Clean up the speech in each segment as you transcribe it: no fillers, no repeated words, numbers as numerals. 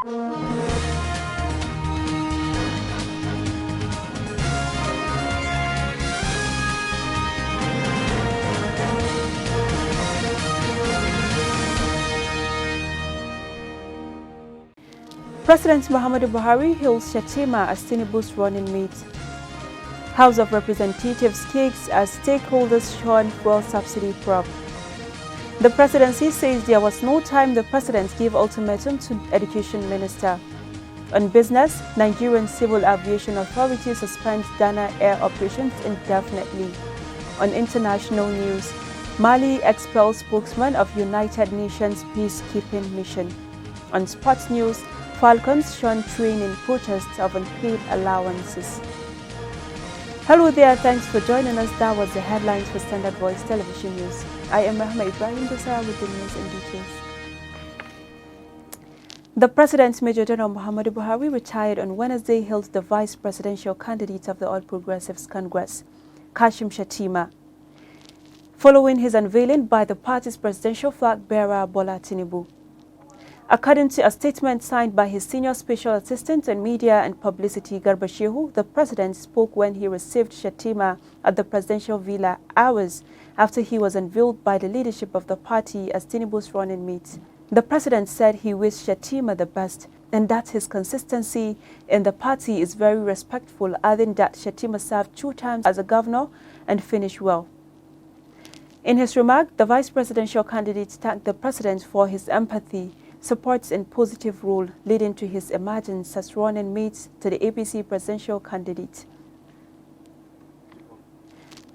President Muhammadu Buhari hails Shatima as Tinubu's running mate. House of Representatives takes as stakeholders shun fuel subsidy probe. The presidency says there was no time the president gave ultimatum to Education Minister. On business, Nigerian Civil Aviation Authority suspends Dana Air operations indefinitely. On international news, Mali expels spokesman of United Nations peacekeeping mission. On sports news, Falcons shun training protests of unpaid allowances. Hello there, thanks for joining us. That was the headlines for Standard Voice Television News. I am Mahmoud Ibrahim Dosara with the news and details. The President, Major General Muhammadu Buhari, retired on Wednesday, hailed the vice presidential candidate of the All Progressives Congress, Kashim Shettima, following his unveiling by the party's presidential flag bearer, Bola Tinubu. According to a statement signed by his senior special assistant on media and publicity, Garba Shehu, the president spoke when he received Shettima at the presidential villa hours after he was unveiled by the leadership of the party as Tinubu's running mate. The president said he wished Shettima the best and that his consistency in the party is very respectful, adding that Shettima served 2 times as a governor and finished well. In his remark, the vice presidential candidate thanked the president for his empathy, supports and positive role leading to his emergence as running mate to the APC presidential candidate.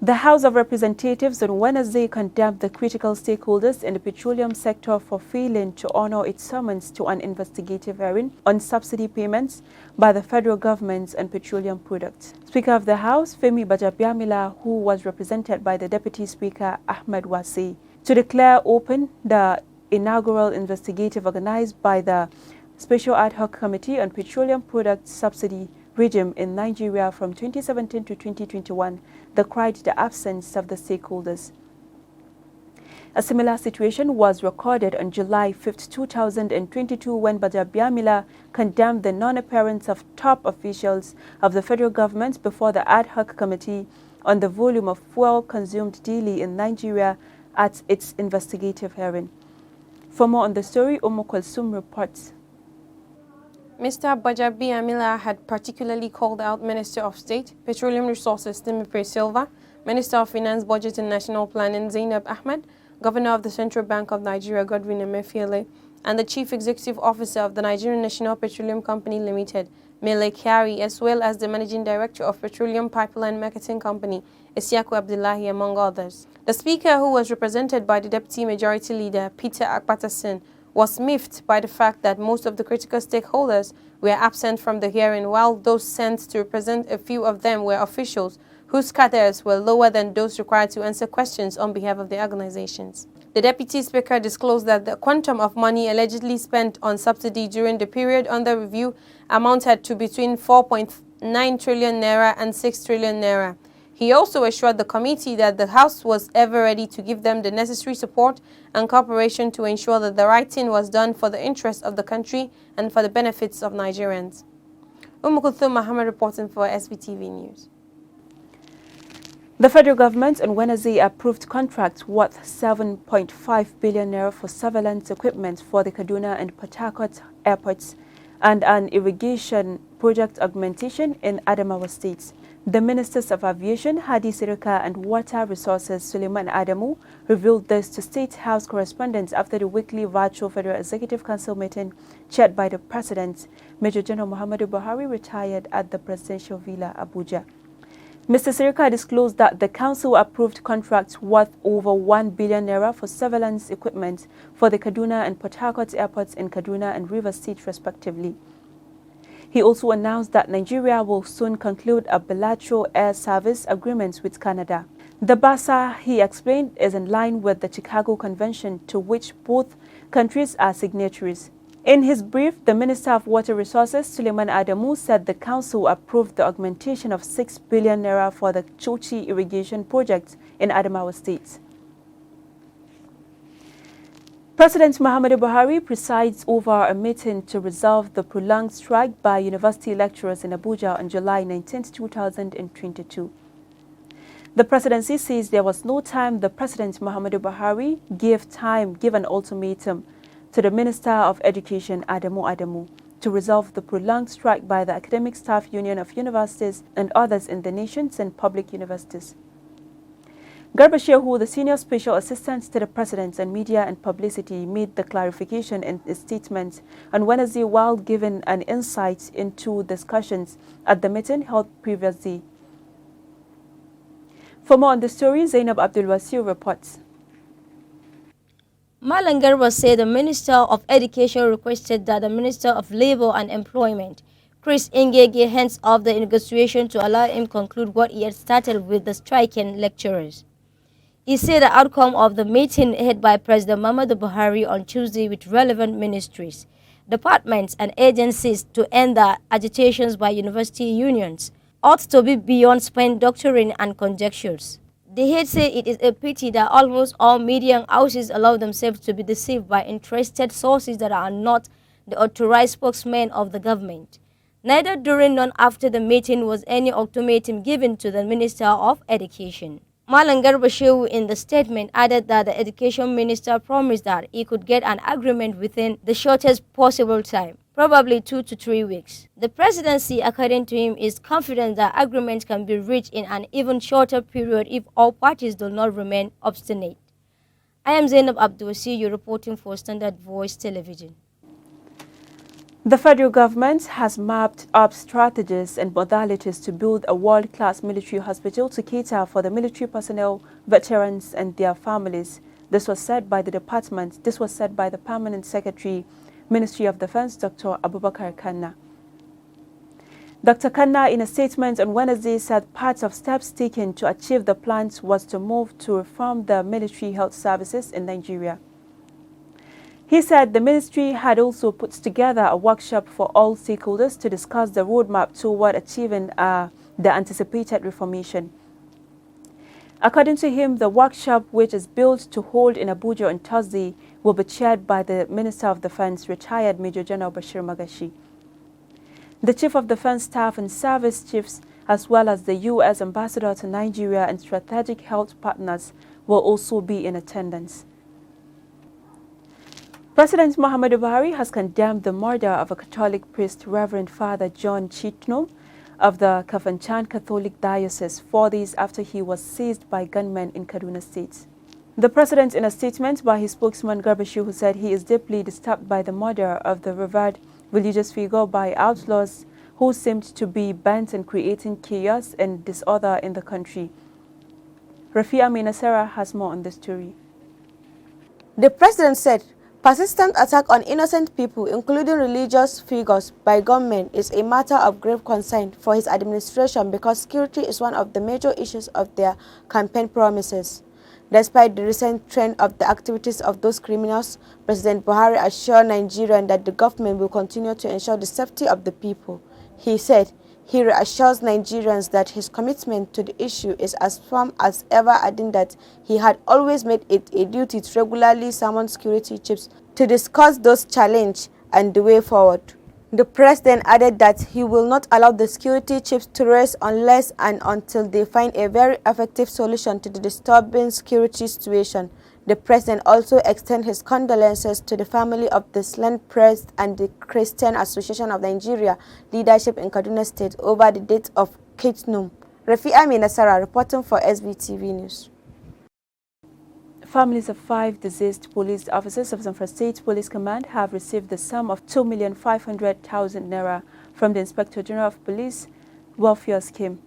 The House of Representatives on Wednesday condemned the critical stakeholders in the petroleum sector for failing to honor its summons to an investigative hearing on subsidy payments by the federal government on petroleum products. Speaker of the House, Femi Bajabiamila, who was represented by the Deputy Speaker, Ahmed Wase, to declare open the inaugural investigative organized by the Special Ad Hoc Committee on Petroleum Product Subsidy Regime in Nigeria from 2017 to 2021, decried the absence of the stakeholders. A similar situation was recorded on July 5, 2022, when Bajabiamila condemned the non-appearance of top officials of the federal government before the Ad Hoc Committee on the volume of fuel consumed daily in Nigeria at its investigative hearing. For more on the story, Omo Kulsum reports. Mr. Bajabiamila had particularly called out Minister of State, Petroleum Resources Timi Silva, Minister of Finance, Budget and National Planning Zainab Ahmed, Governor of the Central Bank of Nigeria Godwin Emefiele, and the Chief Executive Officer of the Nigerian National Petroleum Company Limited, Mele Kyari, as well as the Managing Director of Petroleum Pipeline Marketing Company, Isiaku Abdullahi, among others. The Speaker, who was represented by the Deputy Majority Leader, Peter Akpatasin, was miffed by the fact that most of the critical stakeholders were absent from the hearing, while those sent to represent a few of them were officials whose cadres were lower than those required to answer questions on behalf of the organizations. The Deputy Speaker disclosed that the quantum of money allegedly spent on subsidy during the period under review amounted to between 4.9 trillion naira and 6 trillion naira. He also assured the committee that the House was ever ready to give them the necessary support and cooperation to ensure that the right thing was done for the interests of the country and for the benefits of Nigerians. Kulthum Muhammad reporting for Svtv News. The federal government on Wednesday approved contracts worth 7.5 billion naira for surveillance equipment for the Kaduna and Port Harcourt airports and an irrigation project augmentation in Adamawa states. The Ministers of Aviation, Hadi Sirika, and Water Resources, Suleiman Adamu, revealed this to State House correspondents after the weekly virtual Federal Executive Council meeting chaired by the President. Major General Muhammadu Buhari retired at the Presidential Villa, Abuja. Mr. Sirika disclosed that the Council approved contracts worth over 1 billion naira for surveillance equipment for the Kaduna and Port Harcourt airports in Kaduna and Rivers State, respectively. He also announced that Nigeria will soon conclude a bilateral air service agreement with Canada. The BASA, he explained, is in line with the Chicago Convention, to which both countries are signatories. In his brief, the Minister of Water Resources, Suleiman Adamu, said the Council approved the augmentation of 6 billion naira for the Chochi irrigation project in Adamawa State. President Muhammadu Buhari presides over a meeting to resolve the prolonged strike by university lecturers in Abuja on July 19, 2022. The presidency says there was no time the President Muhammadu Buhari gave an ultimatum to the Minister of Education Adamu to resolve the prolonged strike by the Academic Staff Union of Universities and others in the nations and public universities. Garba Shehu, the Senior Special Assistant to the President on Media and Publicity, made the clarification in a statement on Wednesday while giving an insight into discussions at the meeting held previously. For more on the story, Zainab Abdulwasir reports. Malam Garba said the Minister of Education requested that the Minister of Labour and Employment, Chris Ngege, hands off the negotiation to allow him conclude what he had started with the striking lecturers. He said the outcome of the meeting held by President Muhammadu Buhari on Tuesday with relevant ministries, departments and agencies to end the agitations by university unions ought to be beyond spent doctrine and conjectures. The head said it is a pity that almost all media houses allow themselves to be deceived by interested sources that are not the authorized spokesmen of the government. Neither during nor after the meeting was any ultimatum given to the Minister of Education. Malam Garba Shehu in the statement added that the Education Minister promised that he could get an agreement within the shortest possible time, probably 2 to 3 weeks. The presidency, according to him, is confident that agreement can be reached in an even shorter period if all parties do not remain obstinate. I am Zainab Abdulwasir, reporting for Standard Voice Television. The federal government has mapped up strategies and modalities to build a world-class military hospital to cater for the military personnel, veterans and their families. This was said by the Permanent Secretary, Ministry of Defense, Dr. Abubakar Kanna. Dr. Kanna, in a statement on Wednesday, said part of steps taken to achieve the plans was to move to reform the military health services in Nigeria. He said the ministry had also put together a workshop for all stakeholders to discuss the roadmap toward achieving the anticipated reformation. According to him, the workshop, which is built to hold in Abuja on Thursday, will be chaired by the Minister of Defense, retired Major General Bashir Magashi. The Chief of Defense Staff and Service Chiefs, as well as the U.S. Ambassador to Nigeria and strategic health partners, will also be in attendance. President Muhammadu Buhari has condemned the murder of a Catholic priest, Reverend Father John Chitnum, of the Kafanchan Catholic Diocese 4 days after he was seized by gunmen in Kaduna State. The president, in a statement by his spokesman Garba Shehu, said he is deeply disturbed by the murder of the revered religious figure by outlaws who seemed to be bent on creating chaos and disorder in the country. Rafia Minasera has more on this story. The president said, persistent attack on innocent people, including religious figures, by gunmen is a matter of grave concern for his administration because security is one of the major issues of their campaign promises. Despite the recent trend of the activities of those criminals, President Buhari assured Nigerians that the government will continue to ensure the safety of the people. He said he reassures Nigerians that his commitment to the issue is as firm as ever, adding that he had always made it a duty to regularly summon security chiefs to discuss those challenges and the way forward. The president added that he will not allow the security chiefs to rest unless and until they find a very effective solution to the disturbing security situation. The president also extended his condolences to the family of the slain priest and the Christian Association of Nigeria leadership in Kaduna State over the death of Chitnum. Rafia Minasara reporting for SVTV News. Families of 5 deceased police officers of Zamfara State Police Command have received the sum of 2,500,000 naira from the Inspector General of Police Welfare Scheme.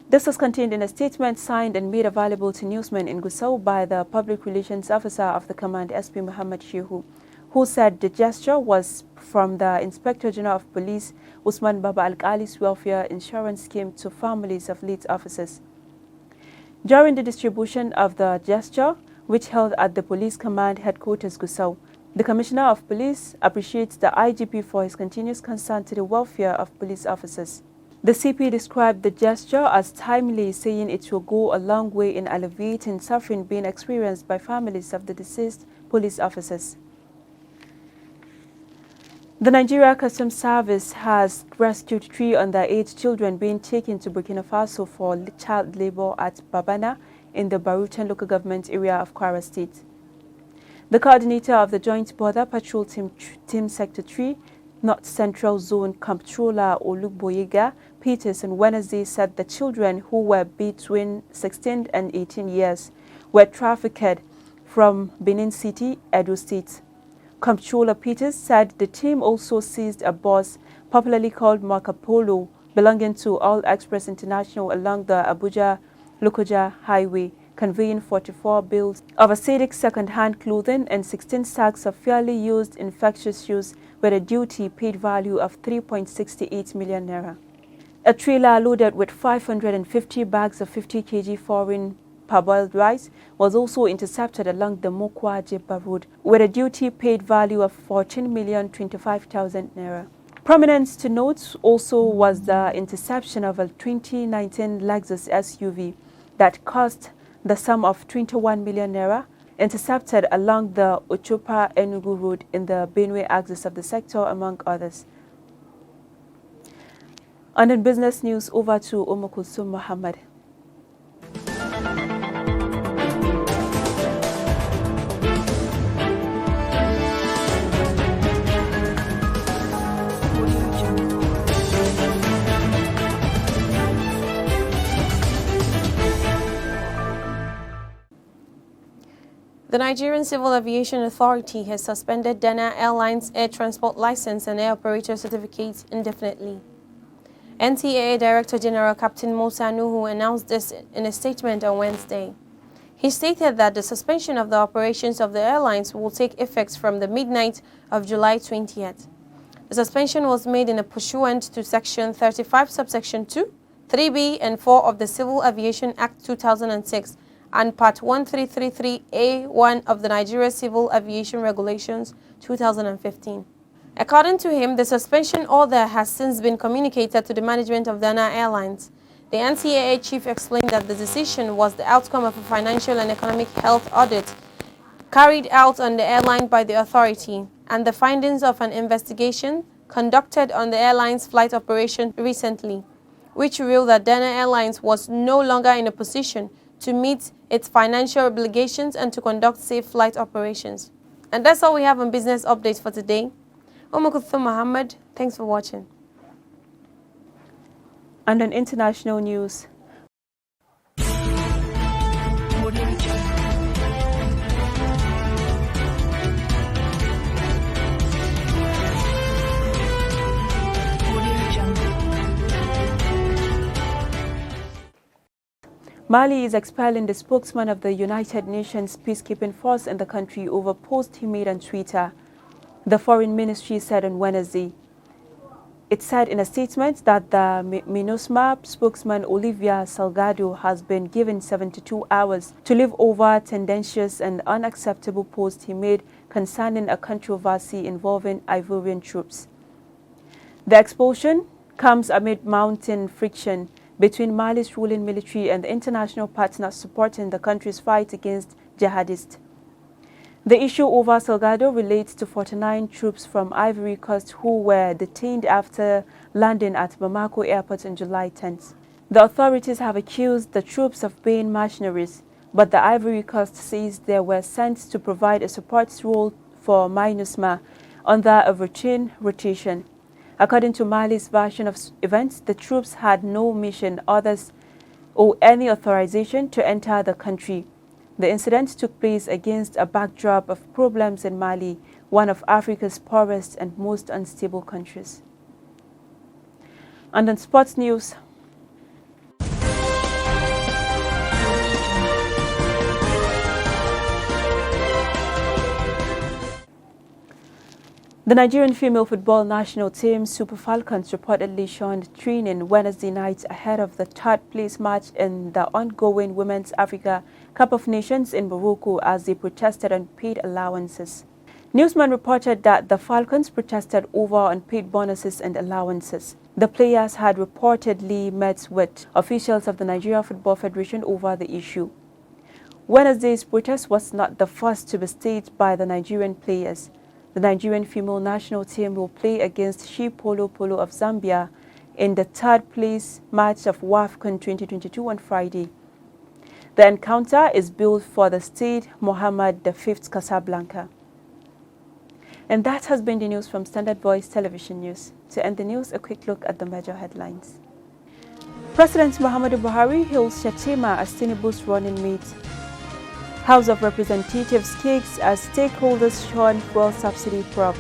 This was contained in a statement signed and made available to newsmen in Gusau by the Public Relations Officer of the Command, SP Muhammad Shehu, who said the gesture was from the Inspector General of Police Usman Baba Al-Qali's Welfare Insurance Scheme to families of late officers. During the distribution of the gesture, which held at the Police Command Headquarters Gusau, the Commissioner of Police appreciates the IGP for his continuous concern to the welfare of police officers. The CP described the gesture as timely, saying it will go a long way in alleviating suffering being experienced by families of the deceased police officers. The Nigeria Customs Service has rescued 3 underage children being taken to Burkina Faso for child labor at Babana in the Barutan local government area of Kwara State. The coordinator of the Joint Border Patrol Team Sector 3, North Central Zone Comptroller Olugboyega Peters on Wednesday said the children, who were between 16 and 18 years, were trafficked from Benin City, Edo State. Comptroller Peters said the team also seized a bus popularly called Marco Polo belonging to All Express International along the Abuja-Lokoja Highway, conveying 44 bales of acidic second-hand clothing and 16 sacks of fairly used infectious shoes with a duty-paid value of 3.68 million naira. A trailer loaded with 550 bags of 50 kg foreign parboiled rice was also intercepted along the Mokwa-Jebba Road with a duty-paid value of 14,025,000 naira. Prominence to note also was the interception of a 2019 Lexus SUV that cost the sum of 21 million naira, intercepted along the Ochopa-Enugu Road in the Benue axis of the sector, among others. And in business news, over to Kulsum Muhammad. The Nigerian Civil Aviation Authority has suspended Dana Airlines air transport license and air operator certificates indefinitely. NCAA Director General Captain Musa Nuhu announced this in a statement on Wednesday. He stated that the suspension of the operations of the airlines will take effect from the midnight of July 20th. The suspension was made in a pursuant to Section 35, Subsection 2, 3B and 4 of the Civil Aviation Act 2006 and Part 1333A1 of the Nigeria Civil Aviation Regulations 2015. According to him, the suspension order has since been communicated to the management of Dana Airlines. The NCAA chief explained that the decision was the outcome of a financial and economic health audit carried out on the airline by the authority and the findings of an investigation conducted on the airline's flight operation recently, which revealed that Dana Airlines was no longer in a position to meet its financial obligations and to conduct safe flight operations. And that's all we have on Business Updates for today. Kulthum Muhammad, thanks for watching. And on international news, Mali is expelling the spokesman of the United Nations peacekeeping force in the country over a post he made on Twitter, the Foreign Ministry said on Wednesday. It said in a statement that the MINUSMA spokesman Olivia Salgado has been given 72 hours to leave over tendentious and unacceptable post he made concerning a controversy involving Ivorian troops. The expulsion comes amid mounting friction between Mali's ruling military and the international partners supporting the country's fight against jihadists. The issue over Salgado relates to 49 troops from Ivory Coast who were detained after landing at Bamako airport on July 10th. The authorities have accused the troops of being mercenaries, but the Ivory Coast says they were sent to provide a support role for MINUSMA under a routine rotation. According to Mali's version of events, the troops had no mission, orders, or any authorization to enter the country. The incident took place against a backdrop of problems in Mali, one of Africa's poorest and most unstable countries. And on sports news, the Nigerian female football national team, Super Falcons, reportedly shunned training Wednesday night ahead of the third-place match in the ongoing Women's Africa Cup of Nations in Morocco as they protested unpaid allowances. Newsman reported that the Falcons protested over unpaid bonuses and allowances. The players had reportedly met with officials of the Nigeria Football Federation over the issue. Wednesday's protest was not the first to be staged by the Nigerian players. The Nigerian female national team will play against She Polo Polo of Zambia in the third-place match of WAFCON 2022 on Friday. The encounter is billed for the Stade Mohammed V Casablanca. And that has been the news from Standard Voice Television News. To end the news, a quick look at the major headlines. President Muhammadu Buhari hails Shatima as Tinubu's running mate. House of Representatives kicks as stakeholders shun fuel subsidy probe.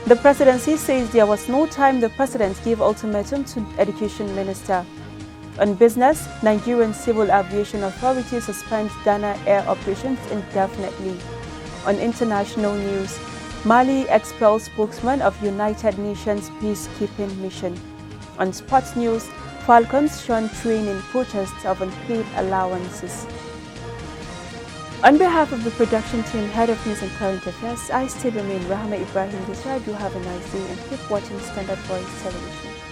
The presidency says there was no time the president gave ultimatum to Education Minister. On business, Nigerian Civil Aviation Authority suspends Ghana air operations indefinitely. On international news, Mali expels spokesman of United Nations peacekeeping mission. On sports news, Falcons shun training protests of unpaid allowances. On behalf of the production team, Head of News and Current Affairs, I still remain Rahama Ibrahim Desai. Do have a nice day and keep watching Standard Voice Television.